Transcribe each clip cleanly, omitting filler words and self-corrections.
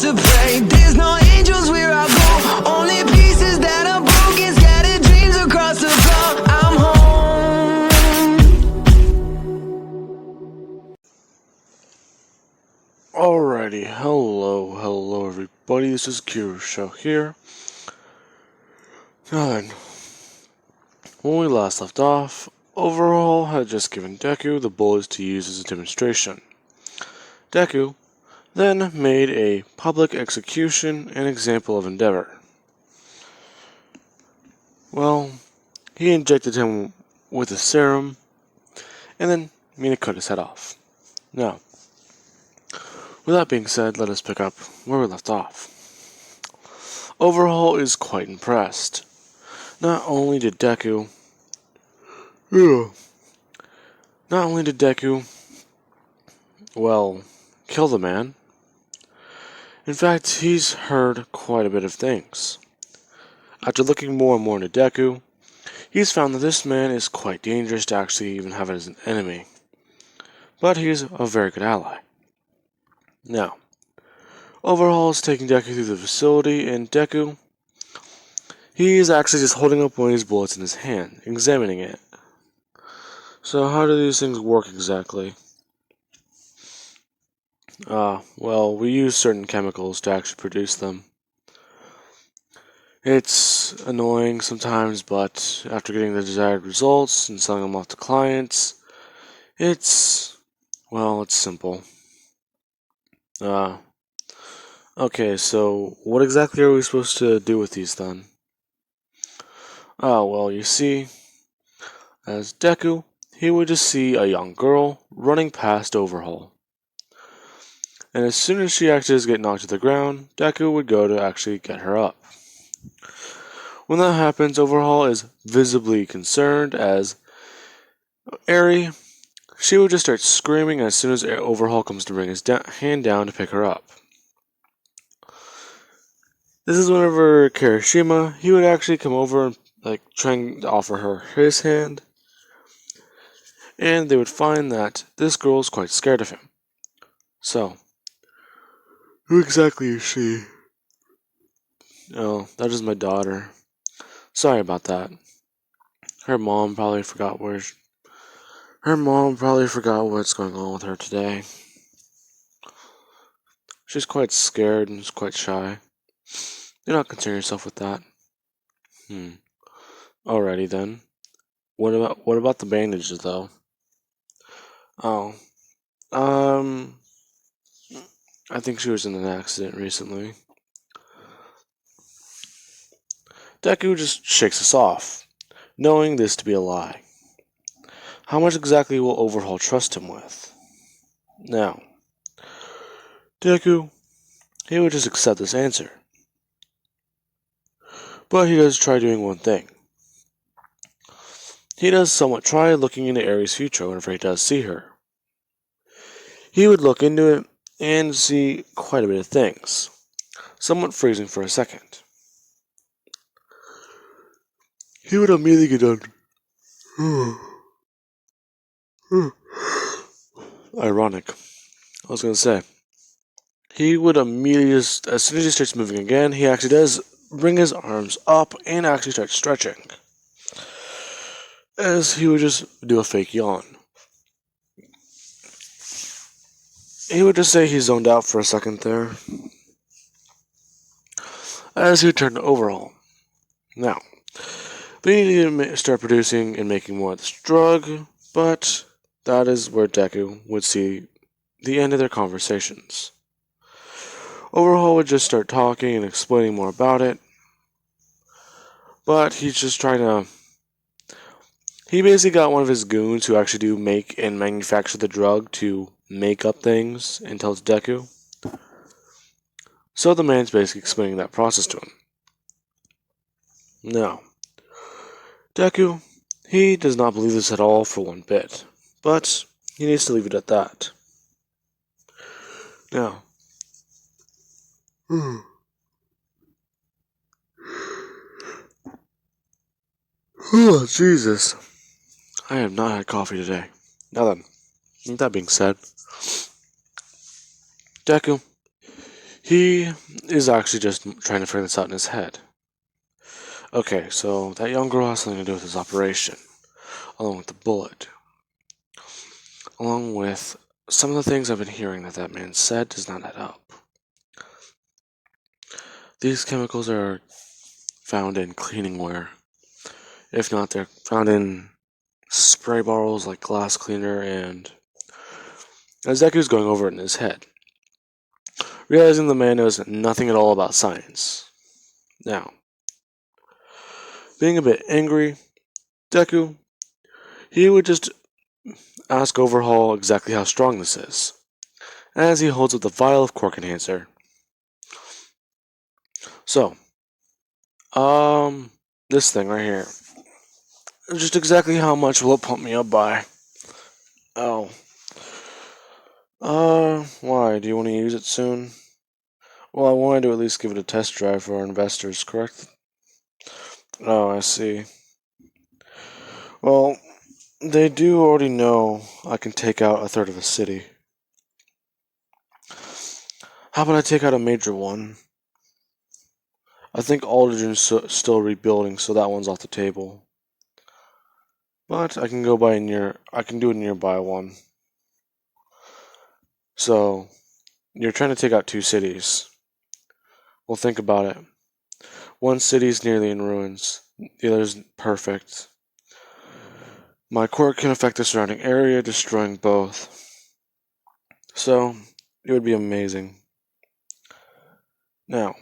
to pray. There's no angels where I go, only pieces that are broken, scattered dreams across the floor. I'm home. Alrighty, hello everybody, this is Show here. Now then, when we last left off, Overhaul had just given Deku the bullets to use as a demonstration. Deku then made a public execution and example of Endeavor. Well, he injected him with a serum, and then Mina cut his head off. Now, with that being said, let us pick up where we left off. Overhaul is quite impressed. Not only did Deku, well, kill the man. In fact, he's heard quite a bit of things. After looking more and more into Deku, he's found that this man is quite dangerous to actually even have as an enemy. But he's a very good ally. Now, Overhaul is taking Deku through the facility, and Deku, he is actually just holding up one of these bullets in his hand, examining it. So how do these things work exactly? Well, we use certain chemicals to actually produce them. It's annoying sometimes, but after getting the desired results and selling them off to clients, it's simple. Okay, so what exactly are we supposed to do with these then? Well, you see, as Deku, he would just see a young girl running past Overhaul. And as soon as she actually does get knocked to the ground, Deku would go to actually get her up. When that happens, Overhaul is visibly concerned as Eri, she would just start screaming as soon as Overhaul comes to bring his hand down to pick her up. This is whenever Kirishima, he would actually come over and trying to offer her his hand, and they would find that this girl is quite scared of him. So, who exactly is she? Oh, that is my daughter. Sorry about that. Her mom probably forgot what's going on with her today. She's quite scared and is quite shy. Do not concern yourself with that. Alrighty then. What about the bandages though? Oh. I think she was in an accident recently. Deku just shakes us off, knowing this to be a lie. How much exactly will Overhaul trust him with? Now, Deku, he would just accept this answer. But he does try doing one thing. He does somewhat try looking into Eri's future whenever he does see her. He would look into it and see quite a bit of things, somewhat freezing for a second. He would immediately get done. Ironic. I was going to say. He would immediately, as soon as he starts moving again, he actually does bring his arms up and actually start stretching. As he would just do a fake yawn. He would just say he zoned out for a second there. As he would turn to Overhaul. Now, they need to start producing and making more of this drug, but that is where Deku would see the end of their conversations. Overhaul would just start talking and explaining more about it, but he's just trying to... He basically got one of his goons who actually do make and manufacture the drug to make up things and tells Deku. So the man's basically explaining that process to him. Now, Deku, he does not believe this at all for one bit, but he needs to leave it at that. Now, oh, Jesus. I have not had coffee today. Now then, with that being said, Deku, He is actually just trying to figure this out in his head. Okay, so that young girl has something to do with his operation, along with the bullet, along with some of the things I've been hearing that man said does not add up. These chemicals are found in cleaning wear. If not, they're found in spray bottles like glass cleaner, and as Deku's going over it in his head, realizing the man knows nothing at all about science. Now, being a bit angry, Deku, he would just ask Overhaul exactly how strong this is, as he holds up the vial of Cork Enhancer. So, this thing right here, just exactly how much will it pump me up by? Oh. Why? Do you want to use it soon? Well, I wanted to at least give it a test drive for our investors, correct? Oh, I see. Well, they do already know I can take out a third of a city. How about I take out a major one? I think Aldridge's still rebuilding, so that one's off the table. But I can I can do a nearby one. So, you're trying to take out 2 cities. Well, think about it. One city's nearly in ruins. The other's perfect. My quirk can affect the surrounding area, destroying both. So, it would be amazing. Now,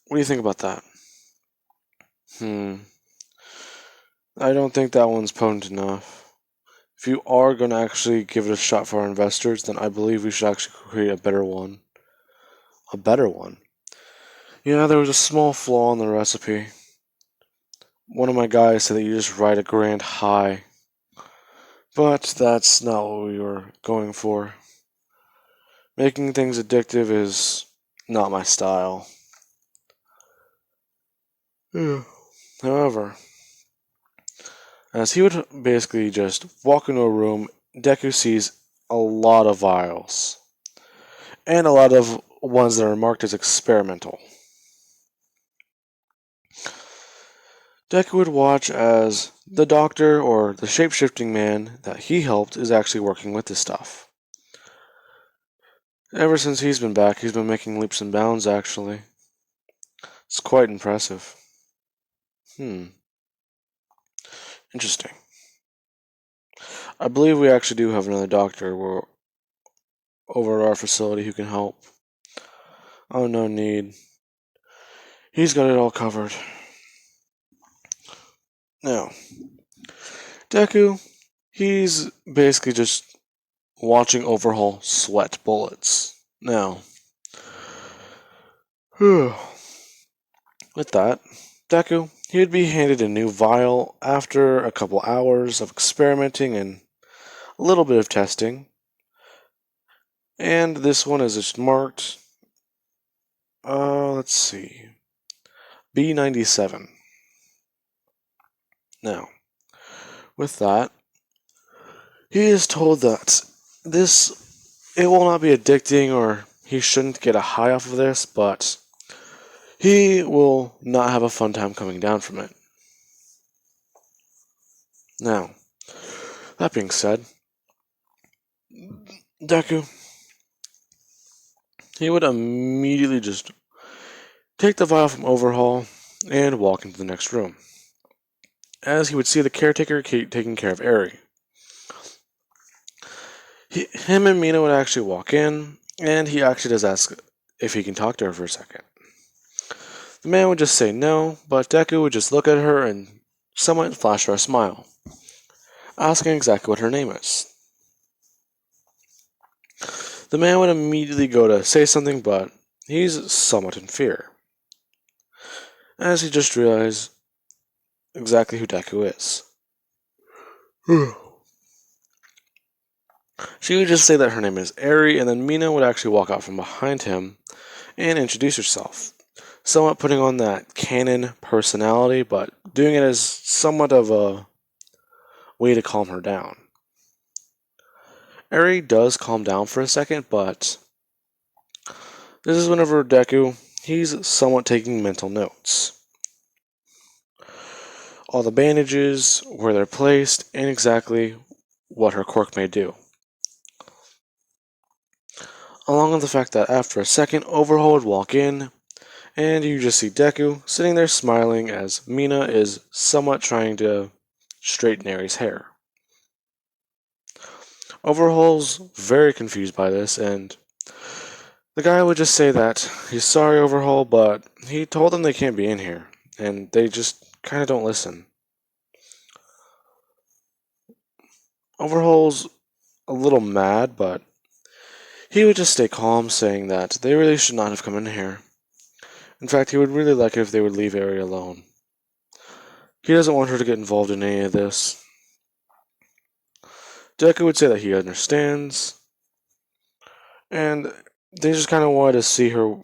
what do you think about that? I don't think that one's potent enough. If you are going to actually give it a shot for our investors, then I believe we should actually create a better one. A better one? Yeah, there was a small flaw in the recipe. One of my guys said that you just ride a grand high. But that's not what we were going for. Making things addictive is not my style. However, as he would basically just walk into a room, Deku sees a lot of vials. And a lot of ones that are marked as experimental. Deku would watch as the doctor or the shape-shifting man that he helped is actually working with this stuff. Ever since he's been back, he's been making leaps and bounds, actually. It's quite impressive. Interesting. I believe we actually do have another doctor over at our facility who can help. Oh, no need. He's got it all covered. Now, Deku, he's basically just watching Overhaul sweat bullets. Now, with that, Deku, he would be handed a new vial after a couple hours of experimenting and a little bit of testing. And this one is just marked, let's see, B97. Now, with that, he is told that it will not be addicting or he shouldn't get a high off of this, but he will not have a fun time coming down from it. Now, that being said, Deku, he would immediately just take the vial from Overhaul and walk into the next room, as he would see the caretaker taking care of Eri. Him and Mina would actually walk in, and he actually does ask if he can talk to her for a second. The man would just say no, but Deku would just look at her and somewhat flash her a smile, asking exactly what her name is. The man would immediately go to say something, but he's somewhat in fear, as he just realized exactly who Deku is. She would just say that her name is Eri, and then Mina would actually walk out from behind him and introduce herself, somewhat putting on that canon personality, but doing it as somewhat of a way to calm her down. Eri does calm down for a second, but This is whenever Deku, he's somewhat taking mental notes. All the bandages, where they're placed, and exactly what her quirk may do. Along with the fact that after a second, Overhaul would walk in, and you just see Deku sitting there smiling as Mina is somewhat trying to straighten Aries' hair. Overhaul's very confused by this, and the guy would just say that he's sorry, Overhaul, but he told them they can't be in here, and they just kind of don't listen. Overhaul's a little mad, but he would just stay calm, saying that they really should not have come in here. In fact, he would really like it if they would leave Ari alone. He doesn't want her to get involved in any of this. Deku would say that he understands, and they just kind of wanted to see her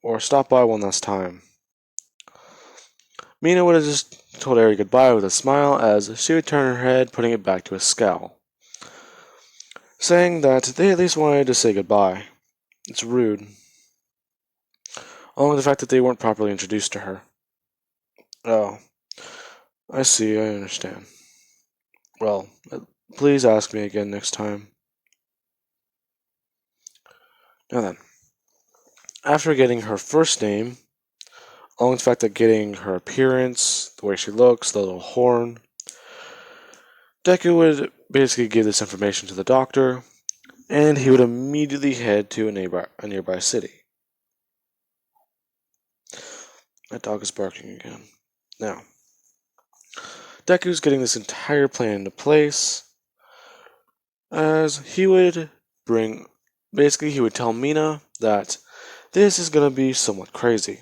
or stop by one last time. Mina would have just told Ari goodbye with a smile as she would turn her head, putting it back to a scowl, saying that they at least wanted to say goodbye. It's rude. Along with the fact that they weren't properly introduced to her. Oh, I see, I understand. Well, please ask me again next time. Now then, after getting her first name, along with the fact that getting her appearance, the way she looks, the little horn, Deku would basically give this information to the doctor, and he would immediately head to a nearby city. That dog is barking again. Now, Deku's getting this entire plan into place, as he would he would tell Mina that this is going to be somewhat crazy,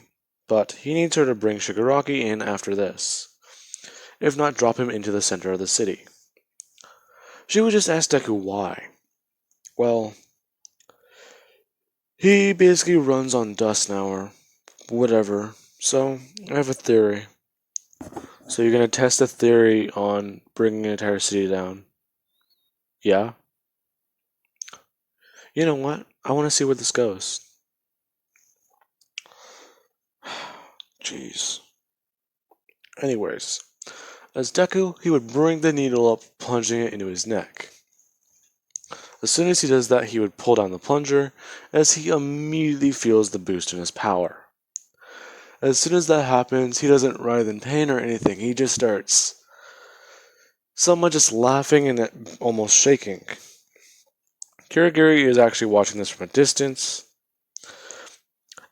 but he needs her to bring Shigaraki in after this, if not drop him into the center of the city. She would just ask Deku why. Well, he basically runs on dust now or whatever, so I have a theory. So you're going to test a theory on bringing an entire city down? Yeah? You know what? I want to see where this goes. Jeez. Anyways, as Deku, he would bring the needle up, plunging it into his neck. As soon as he does that, he would pull down the plunger, as he immediately feels the boost in his power. As soon as that happens, he doesn't writhe in pain or anything, he just starts somewhat just laughing and almost shaking. Kirigiri is actually watching this from a distance,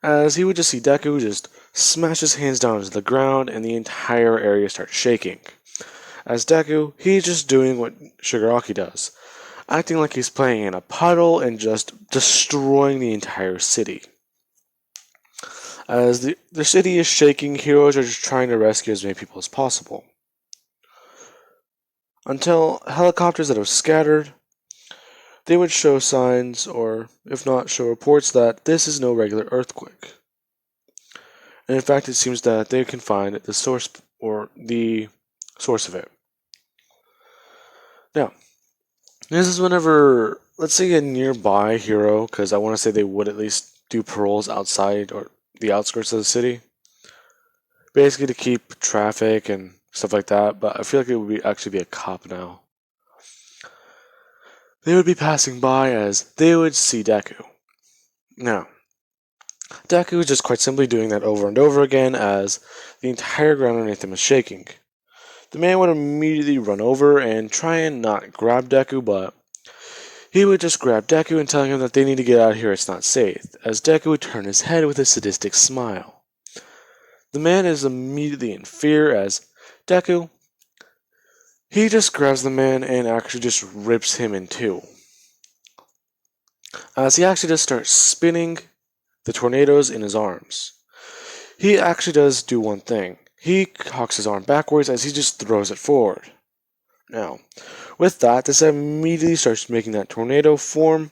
as he would just see Deku just smash his hands down into the ground and the entire area starts shaking. As Deku, he's just doing what Shigaraki does, acting like he's playing in a puddle and just destroying the entire city. As the city is shaking, heroes are just trying to rescue as many people as possible. Until helicopters that have scattered, they would show signs, or if not, show reports that this is no regular earthquake. And in fact, it seems that they can find the source of it. Now, this is whenever, let's say, a nearby hero, because I want to say they would at least do patrols outside or the outskirts of the city, basically to keep traffic and stuff like that. But I feel like it would actually be a cop now. They would be passing by as they would see Deku. Now, Deku is just quite simply doing that over and over again as the entire ground underneath him is shaking. The man would immediately run over and try and not grab Deku, but he would just grab Deku and tell him that they need to get out of here, it's not safe, as Deku would turn his head with a sadistic smile. The man is immediately in fear as Deku, he just grabs the man and actually just rips him in two. As he actually just starts spinning the tornadoes in his arms. He actually does do one thing. He cocks his arm backwards as he just throws it forward. Now, with that, this immediately starts making that tornado form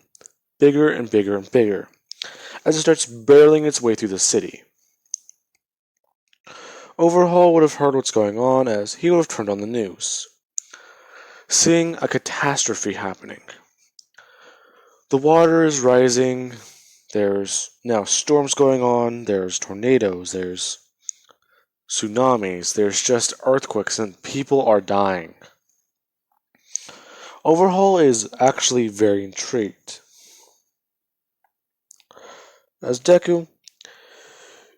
bigger and bigger and bigger, as it starts barreling its way through the city. Overhaul would have heard what's going on as he would have turned on the news, seeing a catastrophe happening. The water is rising, There's now storms going on, there's tornadoes, there's tsunamis, there's just earthquakes, and people are dying. Overhaul is actually very intrigued. As Deku,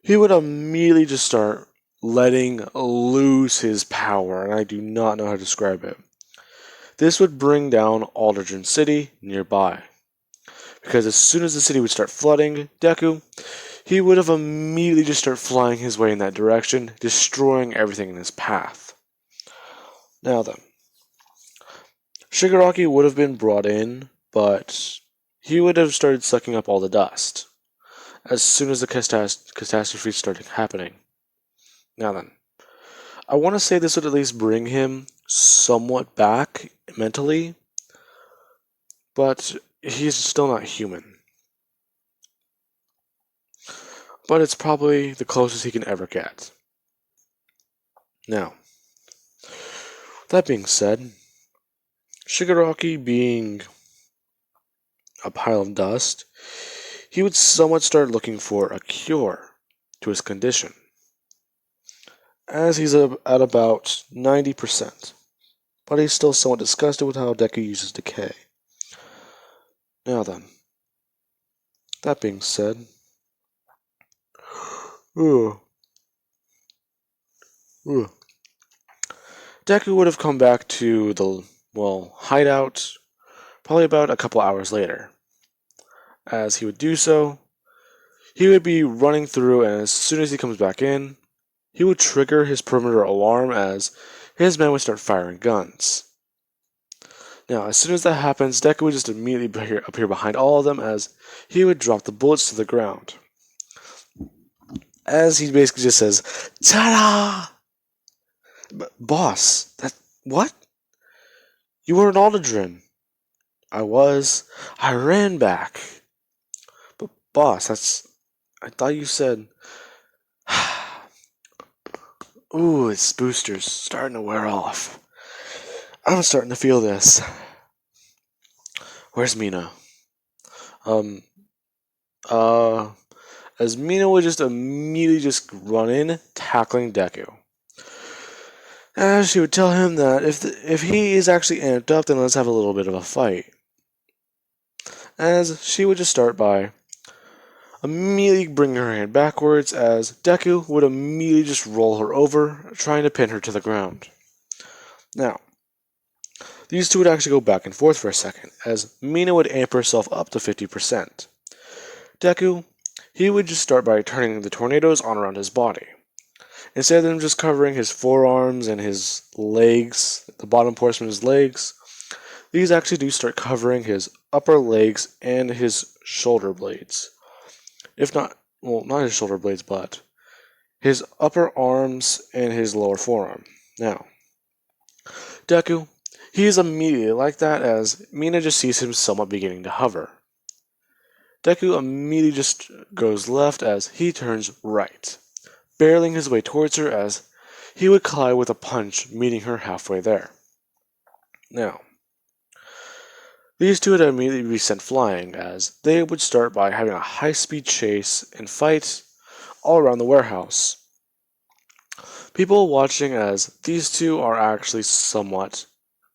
he would immediately just start letting loose his power, and I do not know how to describe it. This would bring down Aldridge City nearby. Because as soon as the city would start flooding, Deku, he would have immediately just start flying his way in that direction, destroying everything in his path. Now then, Shigaraki would have been brought in, but he would have started sucking up all the dust as soon as the catastrophe started happening. Now then, I want to say this would at least bring him somewhat back mentally, but he's still not human. But it's probably the closest he can ever get. Now, that being said, Shigaraki being a pile of dust, he would somewhat start looking for a cure to his condition, as he's at about 90%, but he's still somewhat disgusted with how Deku uses Decay. Now then, that being said, Deku would have come back to the, hideout probably about a couple hours later. As he would do so, he would be running through, and as soon as he comes back in, he would trigger his perimeter alarm as his men would start firing guns. Now, as soon as that happens, Deku would just immediately appear behind all of them as he would drop the bullets to the ground. As he basically just says, "Ta-da! Boss, what? You were an Aldrin." "I was. I ran back." "But boss, I thought you said..." Ooh, this booster's starting to wear off. I'm starting to feel this. Where's Mina? As Mina would just immediately just run in, tackling Deku. As she would tell him that if he is actually amped up, then let's have a little bit of a fight. As she would just start by immediately bringing her hand backwards, as Deku would immediately just roll her over, trying to pin her to the ground. Now, these two would actually go back and forth for a second, as Mina would amp herself up to 50%. Deku, he would just start by turning the tornadoes on around his body. Instead of them just covering his forearms and his legs, the bottom portion of his legs, these actually do start covering his upper legs and his shoulder blades. If not, not his shoulder blades, but his upper arms and his lower forearm. Now, Deku, he is immediately like that as Mina just sees him somewhat beginning to hover. Deku immediately just goes left as he turns right, barreling his way towards her as he would collide with a punch, meeting her halfway there. Now, these two would immediately be sent flying as they would start by having a high-speed chase and fight all around the warehouse. People watching as these two are actually somewhat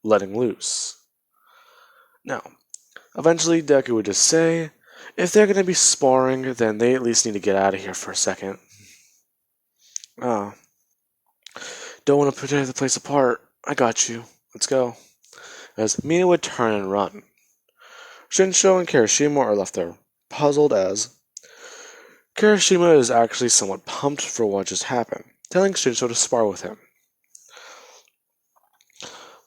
letting loose. Now, eventually Deku would just say, if they're going to be sparring, then they at least need to get out of here for a second. Don't want to tear the place apart. I got you. Let's go. As Mina would turn and run. Shinsho and Kirishima are left there, puzzled as Kirishima is actually somewhat pumped for what just happened, telling Shinsho to spar with him.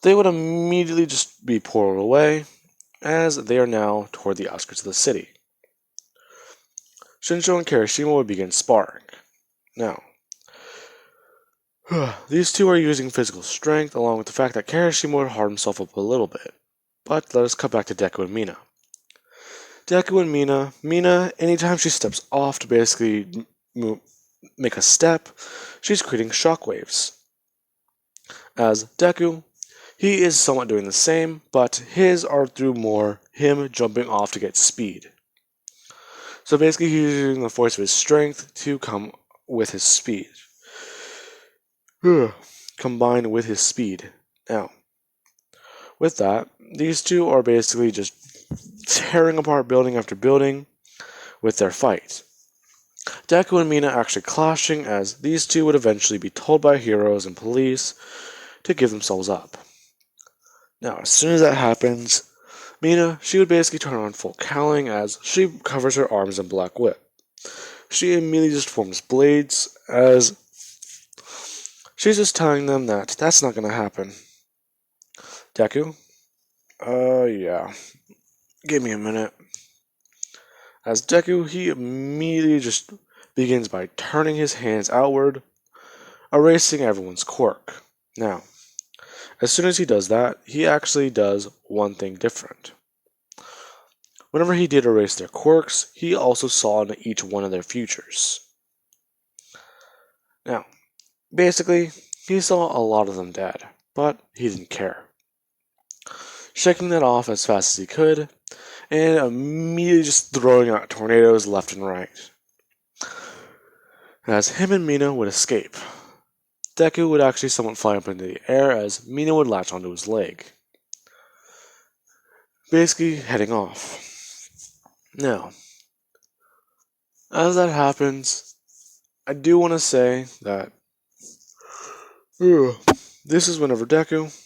They would immediately just be pulled away, as they are now toward the outskirts of the city. Shinsho and Kirishima would begin sparring. Now, these two are using physical strength, along with the fact that Kirishima would hard himself up a little bit. But let us cut back to Deku and Mina. Deku and Mina, anytime she steps off to basically make a step, she's creating shockwaves. As Deku, he is somewhat doing the same, but his are through more him jumping off to get speed. So basically, he's using the force of his strength to come with his speed. Combined with his speed. Now, with that, these two are basically just tearing apart building after building with their fight. Deku and Mina actually clashing, as these two would eventually be told by heroes and police to give themselves up. Now, as soon as that happens, Mina, she would basically turn on full cowling as she covers her arms in black whip. She immediately just forms blades as she's just telling them that that's not going to happen. Deku? Yeah. Give me a minute. As Deku, he immediately just begins by turning his hands outward, erasing everyone's quirk. Now, as soon as he does that, he actually does one thing different. Whenever he did erase their quirks, he also saw into each one of their futures. Now, basically, he saw a lot of them dead, but he didn't care. Shaking that off as fast as he could, and immediately just throwing out tornadoes left and right. As him and Mina would escape, Deku would actually somewhat fly up into the air as Mina would latch onto his leg, basically heading off. Now, as that happens, I do want to say that this is whenever Deku,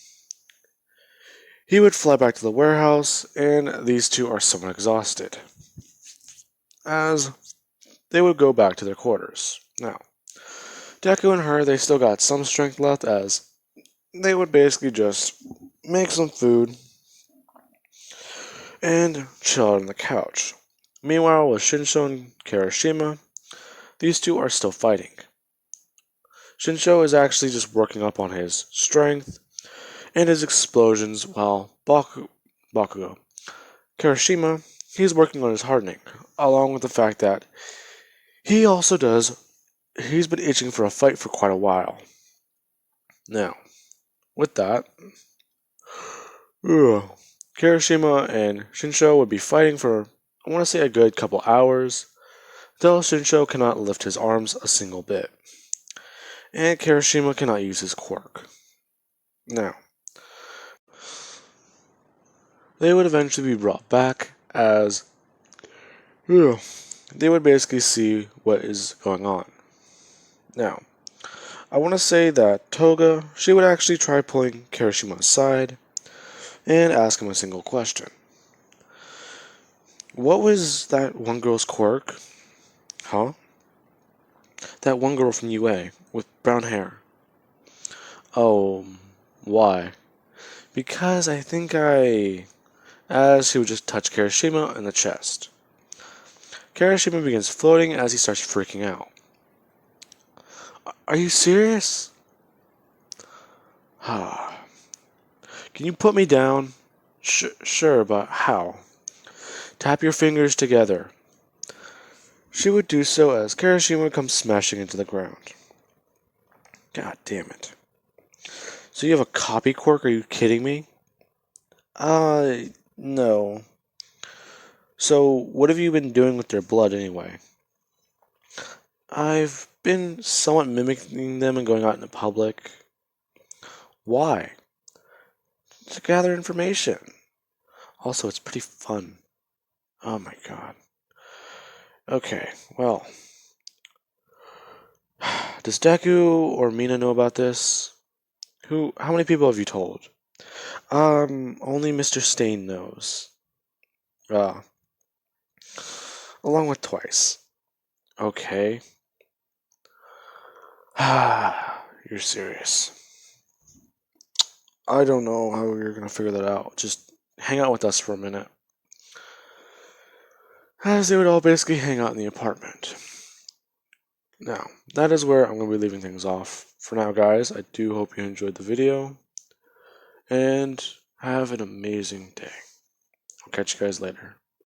he would fly back to the warehouse, and these two are somewhat exhausted, as they would go back to their quarters. Now, Deku and her, they still got some strength left, as they would basically just make some food and chill out on the couch. Meanwhile, with Shinsho and Kirishima, these two are still fighting. Shinsho is actually just working up on his strength and his explosions, while Bakugo, Kirishima, he's working on his hardening, along with the fact that he's been itching for a fight for quite a while. Now, with that, Kirishima and Shinsho would be fighting for, I want to say, a good couple hours, until Shinsho cannot lift his arms a single bit, and Kirishima cannot use his quirk. Now, they would eventually be brought back as they would basically see what is going on. Now, I want to say that Toga, she would actually try pulling Kirishima aside and ask him a single question. What was that one girl's quirk? Huh? That one girl from UA with brown hair. Oh, why? Because I think as he would just touch Kirishima in the chest. Kirishima begins floating as he starts freaking out. Are you serious? Can you put me down? Sure, but how? Tap your fingers together. She would do so as Kirishima comes smashing into the ground. God damn it. So you have a copy quirk? Are you kidding me? No. So what have you been doing with their blood anyway? I've been somewhat mimicking them and going out in the public. Why? To gather information. Also, it's pretty fun. Oh my god. Okay, well. Does Deku or Mina know about this? How many people have you told? Only Mr. Stain knows. Along with Twice. Okay. You're serious. I don't know how you're gonna figure that out. Just hang out with us for a minute. As they would all basically hang out in the apartment. Now, that is where I'm going to be leaving things off. For now, guys, I do hope you enjoyed the video. And have an amazing day. I'll catch you guys later.